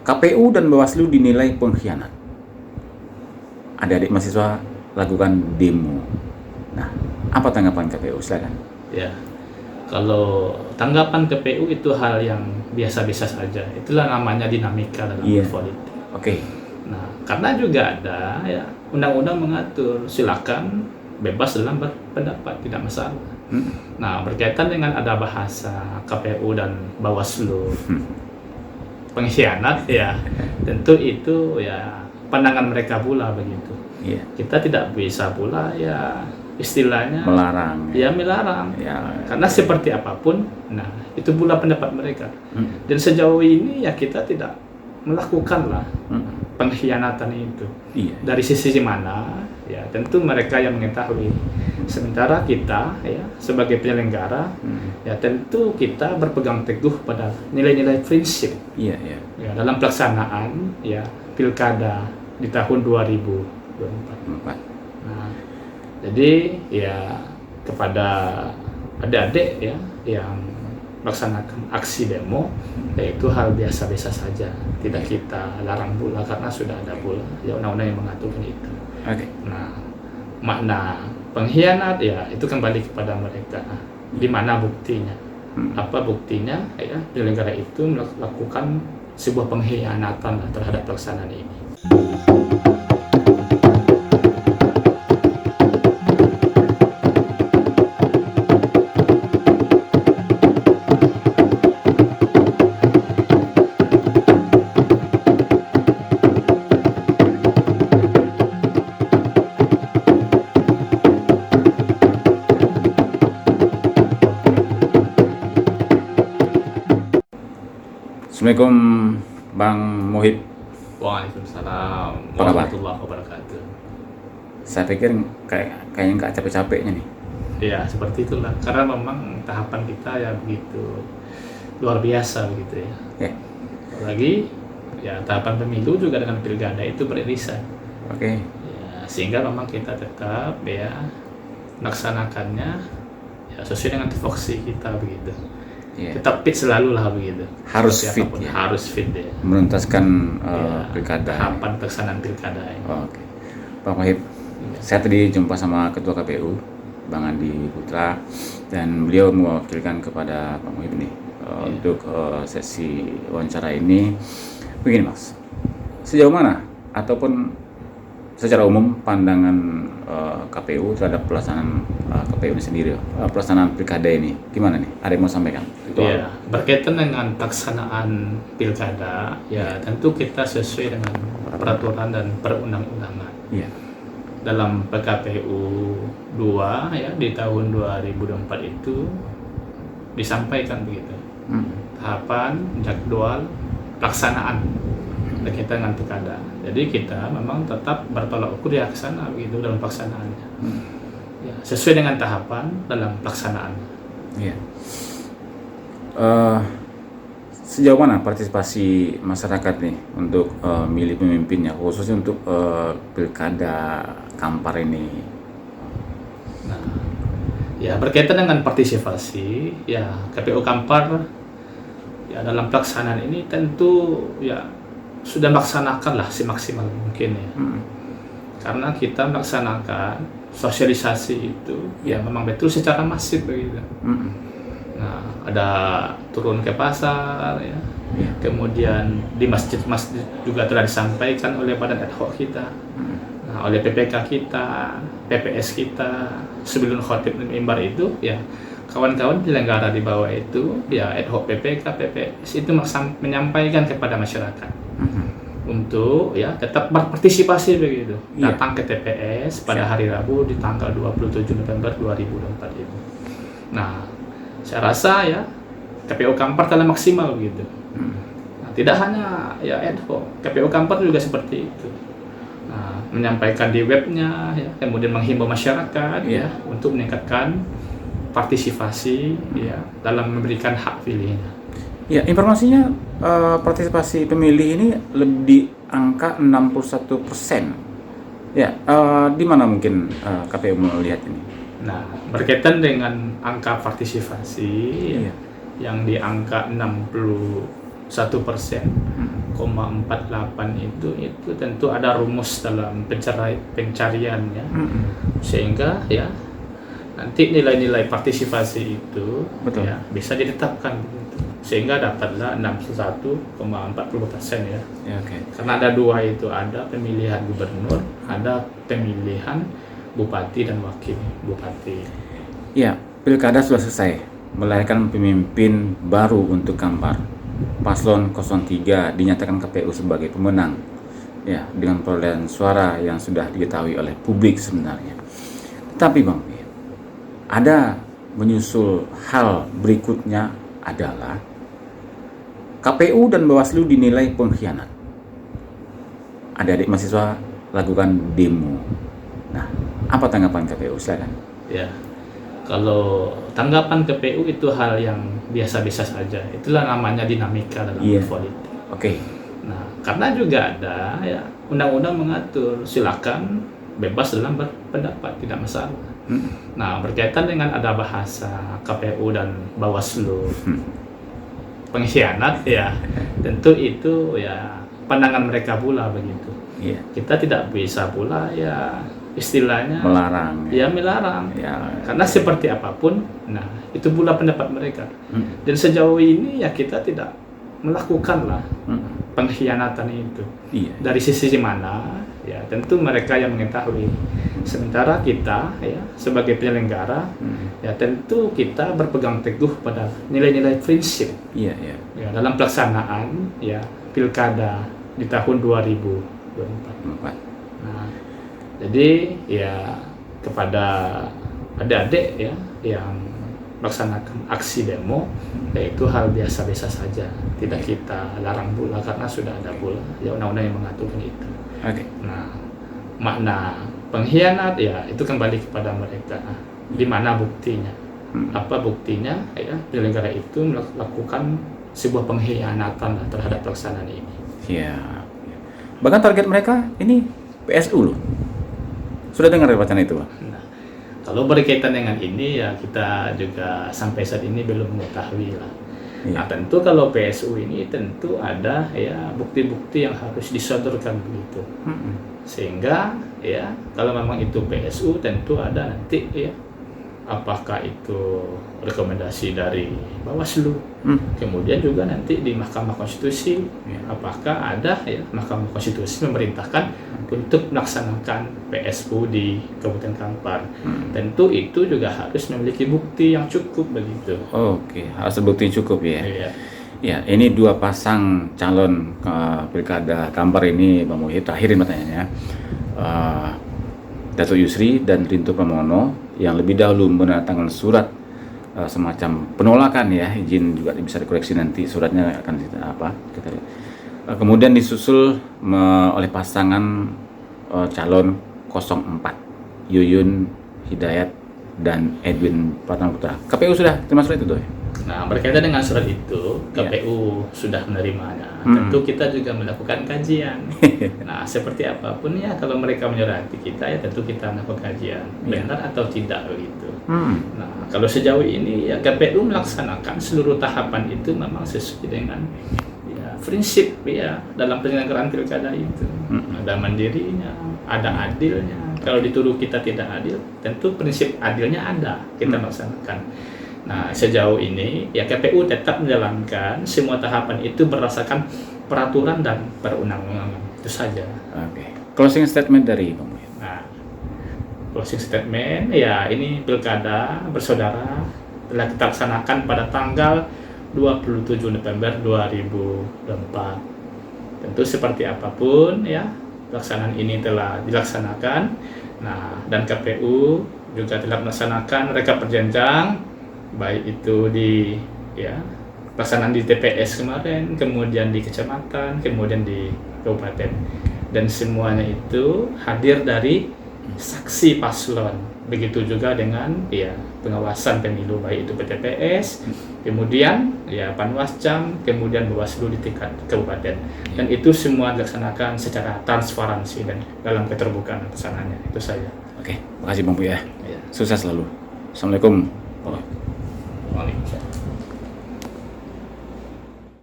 KPU dan Bawaslu dinilai pengkhianat. Adik-adik mahasiswa lakukan demo. Nah, apa tanggapan KPU? Silakan. Ya, kalau tanggapan KPU itu hal yang biasa-biasa saja. Itulah namanya dinamika dalam politik. Oke. Nah, karena juga ada ya undang-undang mengatur silakan bebas dalam berpendapat, tidak masalah. Nah, berkaitan dengan ada bahasa KPU dan Bawaslu pengkhianat ya, tentu itu ya pandangan mereka pula begitu. Kita tidak bisa pula ya istilahnya melarang. Melarang. Karena seperti apapun, nah itu pula pendapat mereka. Dan sejauh ini ya kita tidak melakukanlah pengkhianatan itu. Dari sisi mana? Ya tentu mereka yang mengetahui. Sementara kita ya sebagai penyelenggara ya tentu kita berpegang teguh pada nilai-nilai prinsip. Ya dalam pelaksanaan ya pilkada di tahun 2024. Nah, jadi ya kepada adik-adik ya yang melaksanakan aksi demo yaitu hal biasa-biasa saja, tidak kita larang pula karena sudah ada pula ya undang-undang yang mengaturkan itu. Nah, makna pengkhianat ya itu kembali kepada mereka. Di mana buktinya? Apa buktinya? Ya penyelenggara itu melakukan sebuah pengkhianatan terhadap pelaksanaan ini. Assalamualaikum Bang Muhib. Waalaikumsalam warahmatullahi wabarakatuh. Saya pikir kayaknya nggak capek-capeknya nih. Ya seperti itulah, karena memang tahapan kita ya begitu luar biasa begitu ya. Apalagi ya tahapan pemilu juga dengan pilkada itu beririsan. Ya, sehingga memang kita tetap ya melaksanakannya ya sesuai dengan tupoksi kita begitu. Tetap fit selalu lah begitu. Harus fit ya. Harus fit ya. Menuntaskan pilkada. Tahapan pelaksanaan pilkada ini. Pak Wahib, saya tadi jumpa sama Ketua KPU Bang Andi Putra dan beliau mewakilkan kepada Pak Muhib nih untuk sesi wawancara ini. Begini Mas, sejauh mana ataupun secara umum pandangan KPU terhadap pelaksanaan KPU ini sendiri, pelaksanaan pilkada ini gimana nih? Ada yang mau sampaikan? Ya, berkaitan dengan pelaksanaan pilkada, ya tentu kita sesuai dengan peraturan dan perundang-undangan. Dalam PKPU 2 ya di tahun 2024 itu disampaikan begitu. Tahapan, jadwal, pelaksanaan berkaitan dengan pilkada. Jadi kita memang tetap bertolak ukur ya ke sana begitu dalam pelaksanaannya. Ya, sesuai dengan tahapan dalam pelaksanaan. Sejauh mana partisipasi masyarakat nih untuk milih pemimpinnya, khususnya untuk pilkada Kampar ini? Nah, ya berkaitan dengan partisipasi, ya KPU Kampar ya dalam pelaksanaan ini tentu ya sudah melaksanakan lah semaksimal mungkin ya. Karena kita melaksanakan sosialisasi itu ya memang betul secara masif begitu. Nah, ada turun ke pasar ya. Kemudian di masjid-masjid juga telah disampaikan oleh badan ad hoc kita. Nah, oleh PPK kita, PPS kita, sebelum khotib dan mimbar itu ya kawan-kawan penyelenggara di bawah itu ya ad hoc PPK, PPS itu menyampaikan kepada masyarakat untuk ya tetap berpartisipasi begitu. Datang ke TPS pada hari Rabu di tanggal 27 November 2024 itu. Nah, saya rasa ya KPU Kampar telah maksimal begitu. Nah, tidak hanya ya ad hoc, KPU Kampar juga seperti itu. Nah, menyampaikan di webnya ya, kemudian menghimbau masyarakat ya untuk meningkatkan partisipasi ya dalam memberikan hak pilihnya. Ya, informasinya partisipasi pemilih ini lebih di angka 61%. Ya, di mana mungkin KPU melihat ini? Nah, berkaitan dengan angka partisipasi yang di angka 61%, itu tentu ada rumus dalam pencarian ya. Sehingga ya nanti nilai-nilai partisipasi itu Betul. ya bisa ditetapkan begitu. Sehingga dapatlah 61,40% ya. Ya, oke. Karena ada dua itu, ada pemilihan gubernur, ada pemilihan bupati dan wakil bupati. Ya, pilkada sudah selesai, melahirkan pemimpin baru untuk Kampar. Paslon 03 dinyatakan KPU sebagai pemenang, ya, dengan perolehan suara yang sudah diketahui oleh publik sebenarnya. Tapi Bang, ada menyusul hal berikutnya adalah KPU dan Bawaslu dinilai pengkhianat. Adik-adik mahasiswa lakukan demo. Nah, apa tanggapan KPU? Silakan. Ya, kalau tanggapan KPU itu hal yang biasa-biasa saja. Itulah namanya dinamika dalam politik. Oke. Nah, karena juga ada ya undang-undang mengatur silakan bebas dalam berpendapat, tidak masalah. Nah, berkaitan dengan ada bahasa KPU dan Bawaslu pengkhianat ya, tentu itu ya pandangan mereka pula begitu. Iya. Kita tidak bisa pula ya istilahnya Melarang. ya melarang. Ya. Karena seperti apapun, nah itu pula pendapat mereka. Dan sejauh ini ya kita tidak melakukanlah pengkhianatan itu. Iya. Dari sisi mana ya tentu mereka yang mengetahui. Sementara kita ya sebagai penyelenggara ya tentu kita berpegang teguh pada nilai-nilai prinsip Iya, iya. ya dalam pelaksanaan ya pilkada di tahun 2024. Nah, jadi ya kepada adik-adik ya yang melaksanakan aksi demo, yaitu hal biasa-biasa saja, tidak kita larang pula karena sudah ada pula ya undang-undang yang mengaturkan itu. Oke. Nah, makna pengkhianat ya itu kembali kepada mereka. Di mana buktinya? Apa buktinya? Ya, penyelenggara itu melakukan sebuah pengkhianatan terhadap pelaksanaan ini. Iya. Bahkan target mereka ini PSU loh. Sudah dengar wacana itu, Pak? Nah, kalau berkaitan dengan ini ya kita juga sampai saat ini belum mengetahui lah. Iya. Nah, tentu kalau PSU ini tentu ada ya bukti-bukti yang harus disodorkan begitu. Sehingga ya kalau memang itu PSU tentu ada nanti ya apakah itu rekomendasi dari Bawaslu, kemudian juga nanti di Mahkamah Konstitusi apakah ada ya Mahkamah Konstitusi memerintahkan untuk melaksanakan PSU di Kabupaten Kampar. Tentu itu juga harus memiliki bukti yang cukup begitu. Oke, harus bukti cukup ya. Iya. Ya, ini dua pasang calon pilkada Kampar ini, Bang Muhyidd, terakhirin pertanyaannya. Dato' Yusri dan Rinto Pramono yang lebih dahulu menandatangani surat semacam penolakan ya, izin juga bisa dikoreksi nanti suratnya akan kita lihat. Kemudian disusul oleh pasangan calon 04 Yuyun Hidayat dan Edwin Pratamaputra. KPU sudah terima surat itu tuh. Nah, berkaitan dengan surat itu, KPU sudah menerimanya. Tentu kita juga melakukan kajian. Nah, seperti apapun ya, kalau mereka menyurati kita ya tentu kita melakukan kajian, benar atau tidak begitu. Nah, kalau sejauh ini ya KPU melaksanakan seluruh tahapan itu memang sesuai dengan ya prinsip ya dalam penyelenggaraan pilkada itu. Ada mandirinya, ada adilnya. Kalau dituduh kita tidak adil, tentu prinsip adilnya ada, kita melaksanakan. Nah, sejauh ini ya KPU tetap menjalankan semua tahapan itu berdasarkan peraturan dan perundang-undangan. Itu saja. Oke. Closing statement dari Bang Muhyidd. Nah, closing statement ya ini pilkada bersaudara telah kita laksanakan pada tanggal 27 November 2024. Tentu seperti apapun ya pelaksanaan ini telah dilaksanakan. Nah, dan KPU juga telah melaksanakan rekap berjenjang baik itu di ya pelaksanaan di TPS kemarin, kemudian di kecamatan, kemudian di kabupaten, dan semuanya itu hadir dari saksi paslon. Begitu juga dengan ya pengawasan pemilu baik itu PTPS, kemudian ya Panwascam, kemudian Bawaslu di tingkat kabupaten, dan itu semua dilaksanakan secara transparansi dan dalam keterbukaan pelaksananya. Itu saja. Oke, makasih Bang Muhyidd ya. Ya. Sukses selalu. Assalamualaikum. Waalaikumsalam.